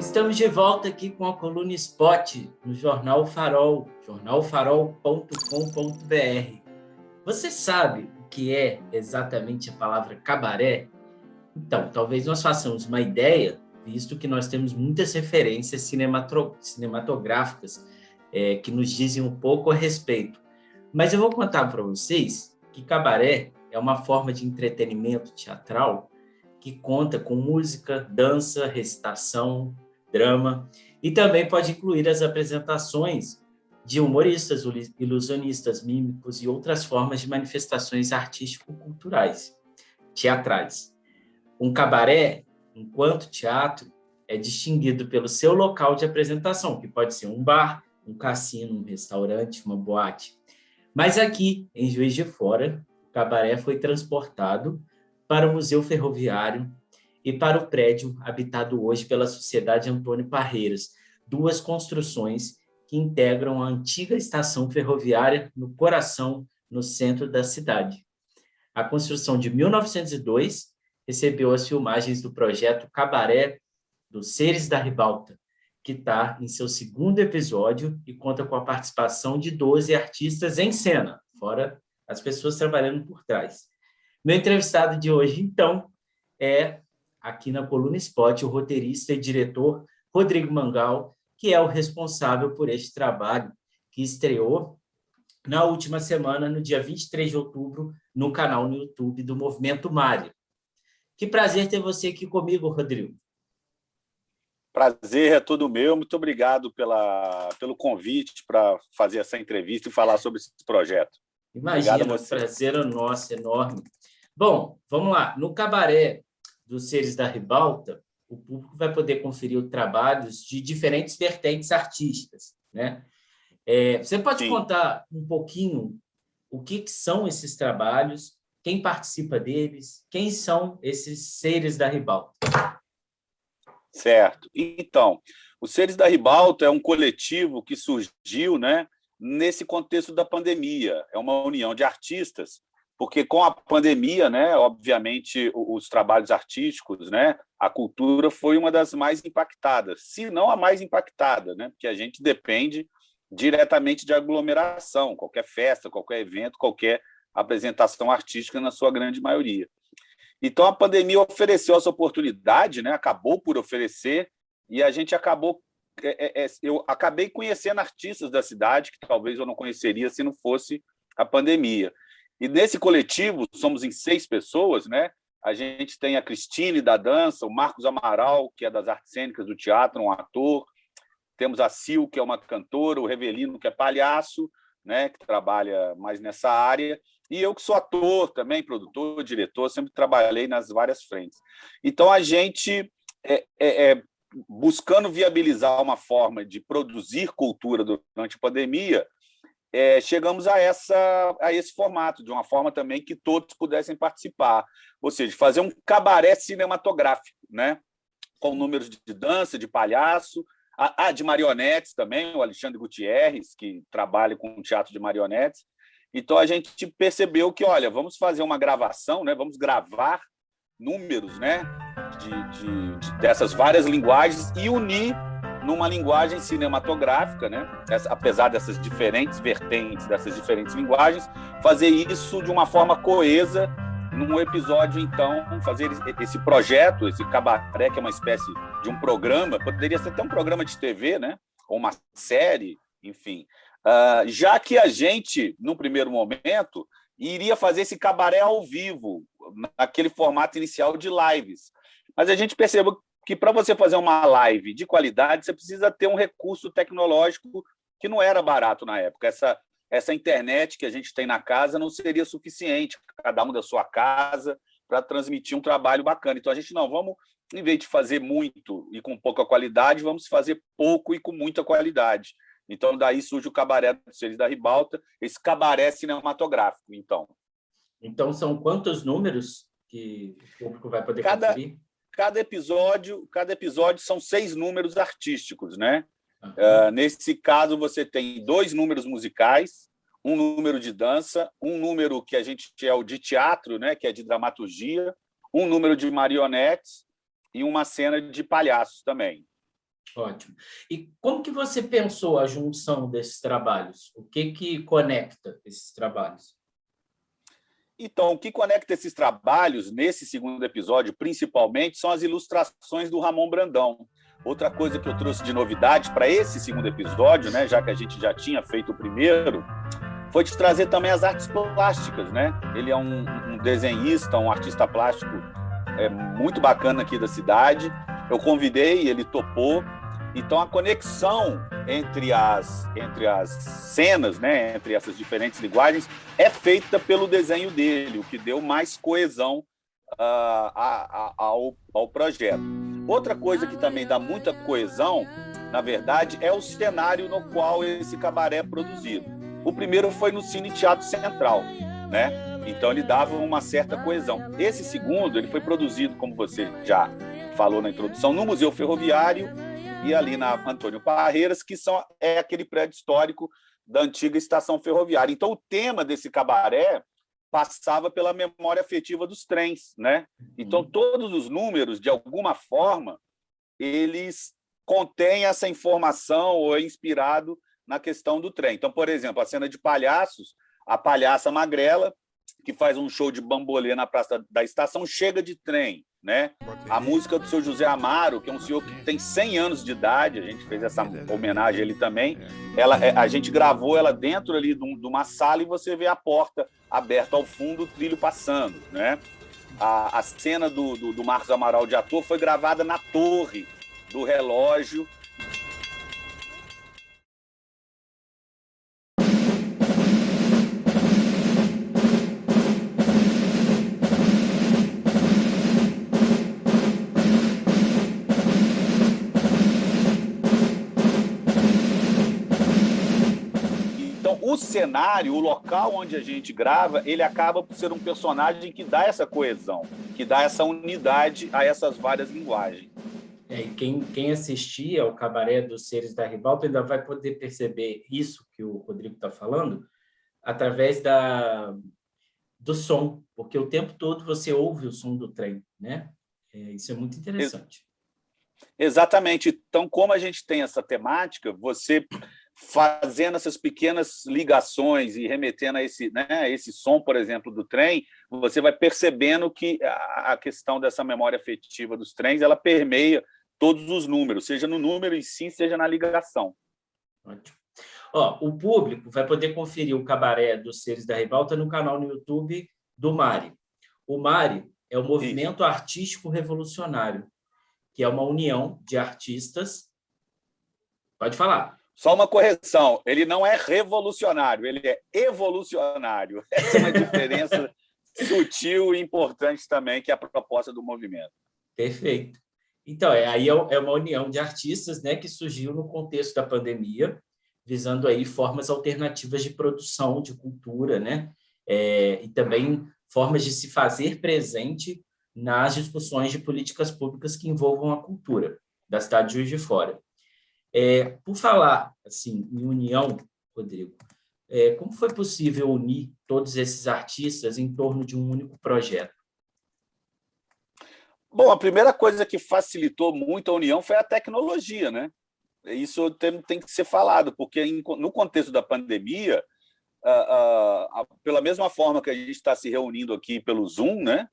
Estamos de volta aqui com a coluna Spot, no Jornal Farol, jornalfarol.com.br. Você sabe o que é exatamente a palavra cabaré? Então, talvez nós façamos uma ideia, visto que nós temos muitas referências cinematográficas que nos dizem um pouco a respeito. Mas eu vou contar para vocês que cabaré é uma forma de entretenimento teatral que conta com música, dança, recitação, drama, e também pode incluir as apresentações de humoristas, ilusionistas, mímicos e outras formas de manifestações artístico-culturais, teatrais. Um cabaré, enquanto teatro, é distinguido pelo seu local de apresentação, que pode ser um bar, um cassino, um restaurante, uma boate. Mas aqui, em Juiz de Fora, o cabaré foi transportado para o Museu Ferroviário e para o prédio habitado hoje pela Sociedade Antônio Parreiras, duas construções que integram a antiga estação ferroviária no coração, no centro da cidade. A construção de 1902 recebeu as filmagens do projeto Cabaré dos Seres da Ribalta, que está em seu segundo episódio e conta com a participação de 12 artistas em cena, fora as pessoas trabalhando por trás. Meu entrevistado de hoje, então, é, aqui na Coluna Spot, o roteirista e diretor Rodrigo Mangal, que é o responsável por este trabalho, que estreou na última semana, no dia 23 de outubro, no canal no YouTube do Movimento Mário. Que prazer ter você aqui comigo, Rodrigo. Prazer é todo meu. Muito obrigado pelo convite para fazer essa entrevista e falar sobre esse projeto. Imagina, o prazer é nosso, enorme. Bom, vamos lá. No Cabaré dos Seres da Ribalta, o público vai poder conferir os trabalhos de diferentes vertentes artísticas, né? Você pode contar um pouquinho o que são esses trabalhos, quem participa deles, quem são esses Seres da Ribalta? Certo. Então, os Seres da Ribalta é um coletivo que surgiu, né, nesse contexto da pandemia. É uma união de artistas, porque com a pandemia, né, obviamente, os trabalhos artísticos, né, a cultura foi uma das mais impactadas, se não a mais impactada, né, porque a gente depende diretamente de aglomeração, qualquer festa, qualquer evento, qualquer apresentação artística, na sua grande maioria. Então, a pandemia ofereceu essa oportunidade, né? Acabou por oferecer, e a gente acabou... eu acabei conhecendo artistas da cidade que talvez eu não conheceria se não fosse a pandemia. E nesse coletivo, somos em 6 pessoas, né? A gente tem a Cristine, da dança, o Marcos Amaral, que é das artes cênicas do teatro, um ator, temos a Sil, que é uma cantora, o Revelino, que é palhaço, né? Que trabalha mais nessa área, e eu que sou ator também, produtor, diretor, sempre trabalhei nas várias frentes. Então, a gente, buscando viabilizar uma forma de produzir cultura durante a pandemia, chegamos a esse formato, de uma forma também que todos pudessem participar, ou seja, fazer um cabaré cinematográfico, né? Com números de dança, de palhaço, de marionetes também, o Alexandre Gutierrez, que trabalha com teatro de marionetes. Então, a gente percebeu que, olha, vamos fazer uma gravação, né? Vamos gravar números, né? Dessas várias linguagens e unir numa linguagem cinematográfica, né? Apesar dessas diferentes vertentes, dessas diferentes linguagens, fazer isso de uma forma coesa num episódio, então, fazer esse projeto, esse cabaré, que é uma espécie de um programa, poderia ser até um programa de TV, né? Ou uma série, enfim. Já que a gente, no primeiro momento, iria fazer esse cabaré ao vivo, naquele formato inicial de lives. Mas a gente percebeu que para você fazer uma live de qualidade, você precisa ter um recurso tecnológico que não era barato na época. Essa internet que a gente tem na casa não seria suficiente, cada um da sua casa, para transmitir um trabalho bacana. Então, a gente vamos, em vez de fazer muito e com pouca qualidade, vamos fazer pouco e com muita qualidade. Então, daí surge o Cabaré dos Seres da Ribalta, esse cabaré cinematográfico, então. Então, são quantos números que o público vai poder conferir? Cada episódio são 6 números artísticos, né? Nesse caso, você tem 2 números musicais, um número de dança, um número que a gente é o de teatro, né? Que é de dramaturgia, um número de marionetes e uma cena de palhaços também. Ótimo. E como que você pensou a junção desses trabalhos? O que conecta esses trabalhos? Então, o que conecta esses trabalhos, nesse segundo episódio, principalmente, são as ilustrações do Ramon Brandão. Outra coisa que eu trouxe de novidade para esse segundo episódio, né, já que a gente já tinha feito o primeiro, foi de trazer também as artes plásticas, né? Ele é um desenhista, um artista plástico muito bacana aqui da cidade. Eu convidei, ele topou. Então, a conexão entre as cenas, né, entre essas diferentes linguagens, é feita pelo desenho dele, o que deu mais coesão ao projeto. Outra coisa que também dá muita coesão, na verdade, é o cenário no qual esse cabaré é produzido. O primeiro foi no Cine Teatro Central, né? Então ele dava uma certa coesão. Esse segundo, ele foi produzido, como você já falou na introdução, no Museu Ferroviário e ali na Antônio Parreiras, que é aquele prédio histórico da antiga estação ferroviária. Então o tema desse cabaré passava pela memória afetiva dos trens, né? Então todos os números, de alguma forma, eles contêm essa informação ou é inspirado na questão do trem. Então, por exemplo, a cena de palhaços, a palhaça Magrela, que faz um show de bambolê na Praça da Estação, chega de trem, né? A música do seu José Amaro, que é um senhor que tem 100 anos de idade, a gente fez essa homenagem a ele também, a gente gravou ela dentro ali de uma sala e você vê a porta aberta ao fundo, o trilho passando, né? A cena do Marcos Amaral de ator foi gravada na torre do relógio. O cenário, o local onde a gente grava, ele acaba por ser um personagem que dá essa coesão, que dá essa unidade a essas várias linguagens. E quem assistir ao Cabaré dos Seres da Ribalta ainda vai poder perceber isso que o Rodrigo está falando através do som, porque o tempo todo você ouve o som do trem, né? Isso é muito interessante. Exatamente. Então, como a gente tem essa temática, você fazendo essas pequenas ligações e remetendo a esse som, por exemplo, do trem, você vai percebendo que a questão dessa memória afetiva dos trens, ela permeia todos os números, seja no número em si, seja na ligação. Ótimo. O público vai poder conferir o Cabaré dos Seres da Ribalta no canal no YouTube do MARE. O MARE é o Movimento Artístico Revolucionário, que é uma união de artistas. Pode falar. Só uma correção, ele não é revolucionário, ele é evolucionário. Essa é uma diferença sutil e importante também, que é a proposta do movimento. Perfeito. Então, aí é uma união de artistas, né, que surgiu no contexto da pandemia, visando aí formas alternativas de produção de cultura, né, e também formas de se fazer presente nas discussões de políticas públicas que envolvam a cultura da cidade de Juiz de Fora. Por falar assim, em união, Rodrigo, como foi possível unir todos esses artistas em torno de um único projeto? Bom, a primeira coisa que facilitou muito a união foi a tecnologia, né? Isso tem que ser falado, porque no contexto da pandemia, pela mesma forma que a gente está se reunindo aqui pelo Zoom, né?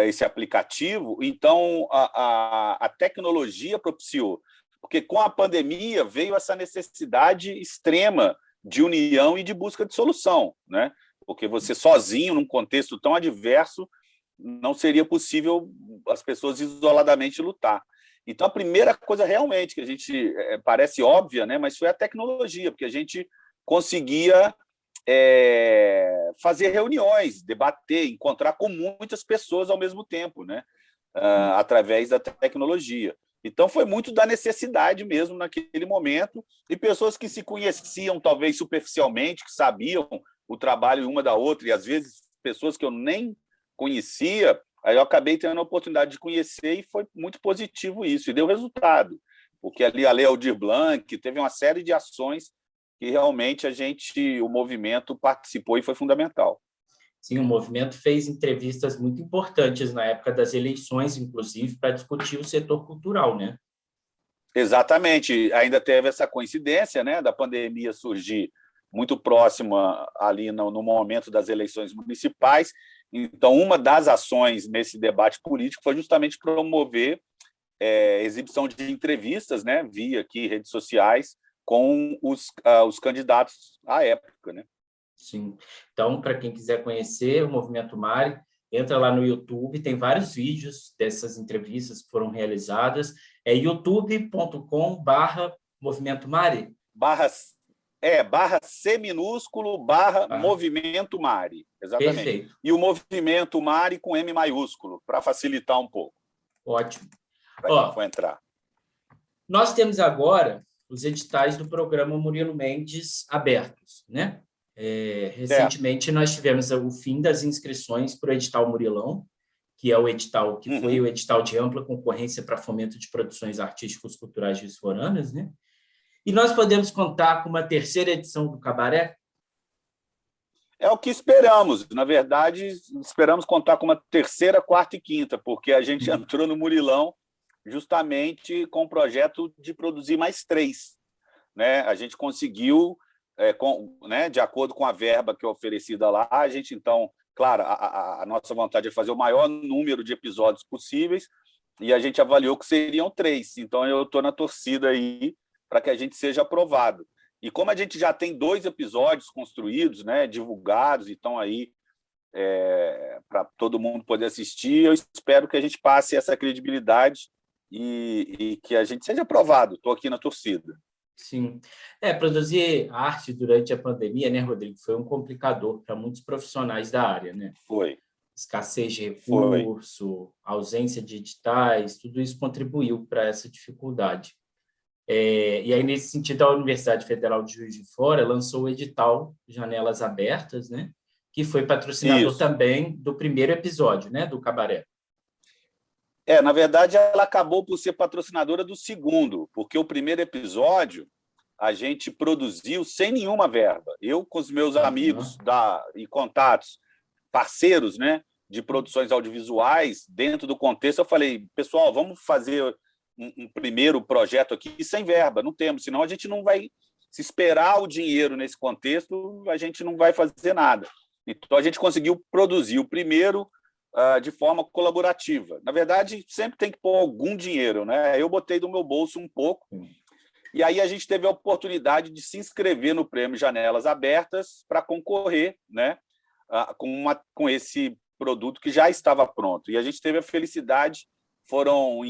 Esse aplicativo, então a tecnologia propiciou. Porque com a pandemia veio essa necessidade extrema de união e de busca de solução, né? Porque você sozinho, num contexto tão adverso, não seria possível as pessoas isoladamente lutar. Então, a primeira coisa realmente que a gente parece óbvia, né? Mas foi a tecnologia, porque a gente conseguia fazer reuniões, debater, encontrar com muitas pessoas ao mesmo tempo, né? Através da tecnologia. Então, foi muito da necessidade mesmo naquele momento, e pessoas que se conheciam, talvez superficialmente, que sabiam o trabalho uma da outra, e às vezes pessoas que eu nem conhecia, aí eu acabei tendo a oportunidade de conhecer, e foi muito positivo isso, e deu resultado, porque ali a Lei Aldir Blanc teve uma série de ações que realmente o movimento participou e foi fundamental. Sim, o movimento fez entrevistas muito importantes na época das eleições, inclusive, para discutir o setor cultural, né? Exatamente. Ainda teve essa coincidência, né, da pandemia surgir muito próxima ali no momento das eleições municipais. Então, uma das ações nesse debate político foi justamente promover exibição de entrevistas, né, via aqui redes sociais, com os candidatos à época, né? Sim. Então, para quem quiser conhecer o Movimento Mari, entra lá no YouTube, tem vários vídeos dessas entrevistas que foram realizadas. É youtube.com/Movimento Mari? Barra C minúsculo, barra Movimento Mari. Exatamente. Perfeito. E o Movimento Mari com M maiúsculo, para facilitar um pouco. Ótimo. Para quem for entrar. Nós temos agora os editais do programa Murilo Mendes abertos, né? Recentemente, nós tivemos o fim das inscrições para o edital Murilão, que é o edital que foi o edital de ampla concorrência para fomento de produções artísticas, culturais e foranas, né? E nós podemos contar com uma terceira edição do Cabaré? É o que esperamos. Na verdade, esperamos contar com uma terceira, quarta e quinta, porque a gente entrou no Murilão justamente com o projeto de produzir mais 3. Né? A gente conseguiu, de acordo com a verba que é oferecida lá, a gente, então, claro, a nossa vontade é fazer o maior número de episódios possíveis, e a gente avaliou que seriam 3. Então, eu estou na torcida aí para que a gente seja aprovado. E como a gente já tem 2 episódios construídos, né, divulgados, e estão aí para todo mundo poder assistir, eu espero que a gente passe essa credibilidade e que a gente seja aprovado. Estou aqui na torcida. Sim. Produzir arte durante a pandemia, né, Rodrigo, foi um complicador para muitos profissionais da área, né? Foi. Escassez de recurso, ausência de editais, tudo isso contribuiu para essa dificuldade. E aí, nesse sentido, a Universidade Federal de Juiz de Fora lançou o edital Janelas Abertas, né, que foi patrocinador também do primeiro episódio, né, do Cabaré. Na verdade, ela acabou por ser patrocinadora do segundo, porque o primeiro episódio a gente produziu sem nenhuma verba. Eu, com os meus amigos e contatos, parceiros, né, de produções audiovisuais, dentro do contexto, eu falei, pessoal, vamos fazer um primeiro projeto aqui sem verba, não temos, senão a gente não vai, se esperar o dinheiro nesse contexto, a gente não vai fazer nada. Então, a gente conseguiu produzir o primeiro de forma colaborativa. Na verdade, sempre tem que pôr algum dinheiro, né? Eu botei do meu bolso um pouco, e aí a gente teve a oportunidade de se inscrever no Prêmio Janelas Abertas para concorrer, né, com esse produto que já estava pronto. E a gente teve a felicidade, foram,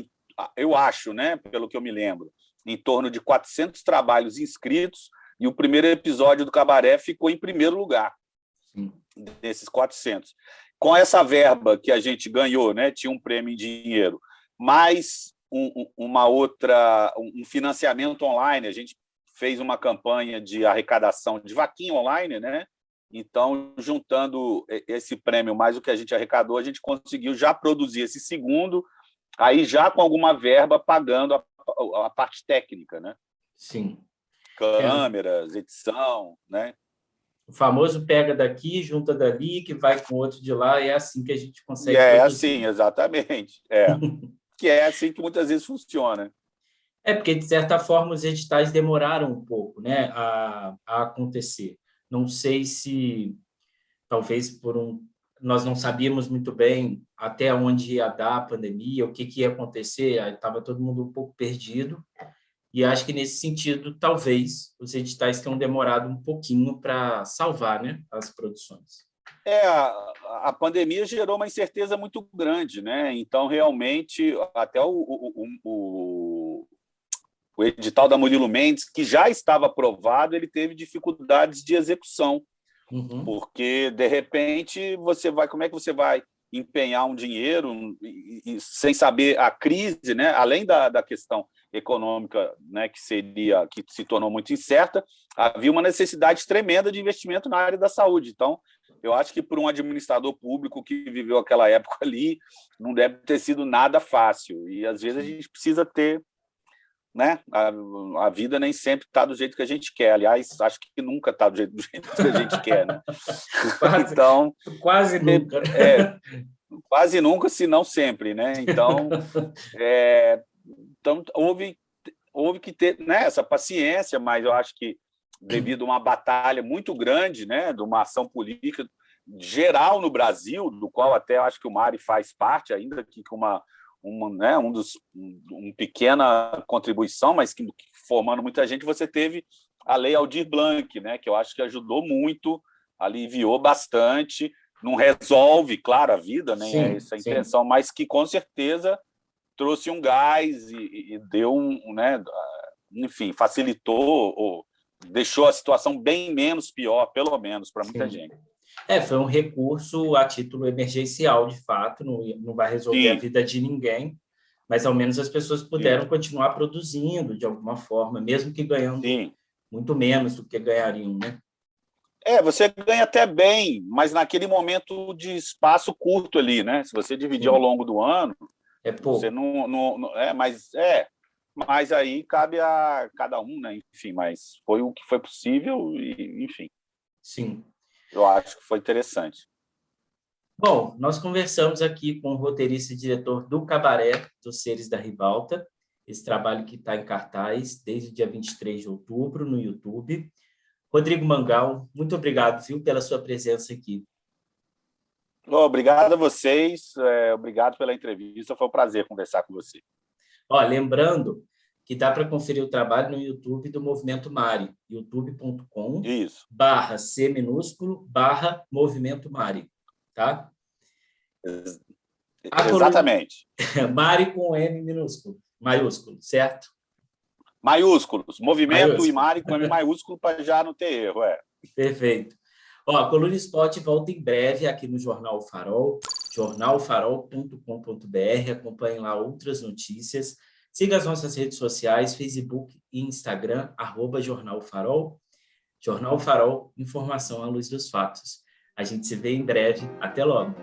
eu acho, né, pelo que eu me lembro, em torno de 400 trabalhos inscritos, e o primeiro episódio do Cabaré ficou em primeiro lugar desses 400. Com essa verba que a gente ganhou, né, tinha um prêmio em dinheiro, mais um financiamento online, a gente fez uma campanha de arrecadação de vaquinha online, né? Então, juntando esse prêmio mais o que a gente arrecadou, a gente conseguiu já produzir esse segundo, aí já com alguma verba pagando a parte técnica, né? Sim. Câmeras, edição, né? O famoso pega daqui, junta dali, que vai com outro de lá, e é assim que a gente consegue produzir. Assim, exatamente. Que é assim que muitas vezes funciona. Porque, de certa forma, os editais demoraram um pouco, né, a acontecer. Não sei se, talvez, nós não sabíamos muito bem até onde ia dar a pandemia, o que ia acontecer, estava todo mundo um pouco perdido. E acho que, nesse sentido, talvez os editais tenham demorado um pouquinho para salvar, né, as produções. A pandemia gerou uma incerteza muito grande, né? Então, realmente, até o edital da Murilo Mendes, que já estava aprovado, ele teve dificuldades de execução, porque, de repente, como é que você vai empenhar um dinheiro e sem saber a crise, né? Além da questão econômica, né, que se tornou muito incerta, havia uma necessidade tremenda de investimento na área da saúde. Então, eu acho que para um administrador público que viveu aquela época ali, não deve ter sido nada fácil. E às vezes a gente precisa ter, né? A vida nem sempre está do jeito que a gente quer. Aliás, acho que nunca está do jeito que a gente quer, né? Então, quase nunca. Quase nunca, se não sempre, né? Então, houve houve que ter, né, essa paciência, mas eu acho que devido a uma batalha muito grande, né, de uma ação política geral no Brasil, do qual até eu acho que o Mari faz parte, ainda que com né, uma pequena contribuição, mas que formando muita gente, você teve a Lei Aldir Blanc, né, que eu acho que ajudou muito, aliviou bastante, não resolve, claro, a vida, nem é essa a intenção, mas que com certeza trouxe um gás e deu né, enfim, facilitou ou deixou a situação bem menos pior, pelo menos, para muita gente. Foi um recurso a título emergencial, de fato, não vai resolver a vida de ninguém, mas ao menos as pessoas puderam continuar produzindo de alguma forma, mesmo que ganhando muito menos do que ganhariam, né? Você ganha até bem, mas naquele momento de espaço curto ali, né? Se você dividir ao longo do ano, você mas aí cabe a cada um, né? Enfim, mas foi o que foi possível e, enfim. Sim. Eu acho que foi interessante. Bom, nós conversamos aqui com o roteirista e diretor do Cabaré dos Seres da Ribalta, esse trabalho que está em cartaz desde o dia 23 de outubro no YouTube. Rodrigo Mangal, muito obrigado, viu, pela sua presença aqui. Obrigado a vocês, obrigado pela entrevista, foi um prazer conversar com você. Lembrando que dá para conferir o trabalho no YouTube do Movimento Mari, youtube.com/C-Movimento Mari, tá? Exatamente. Mari com M minúsculo, maiúsculo, certo? Maiúsculos, Movimento e Mari com M maiúsculo para já não ter erro, Perfeito. A Coluna Spot volta em breve aqui no Jornal Farol, jornalfarol.com.br. Acompanhem lá outras notícias. Siga as nossas redes sociais, Facebook e Instagram, @Jornal Farol. Jornal Farol, informação à luz dos fatos. A gente se vê em breve. Até logo.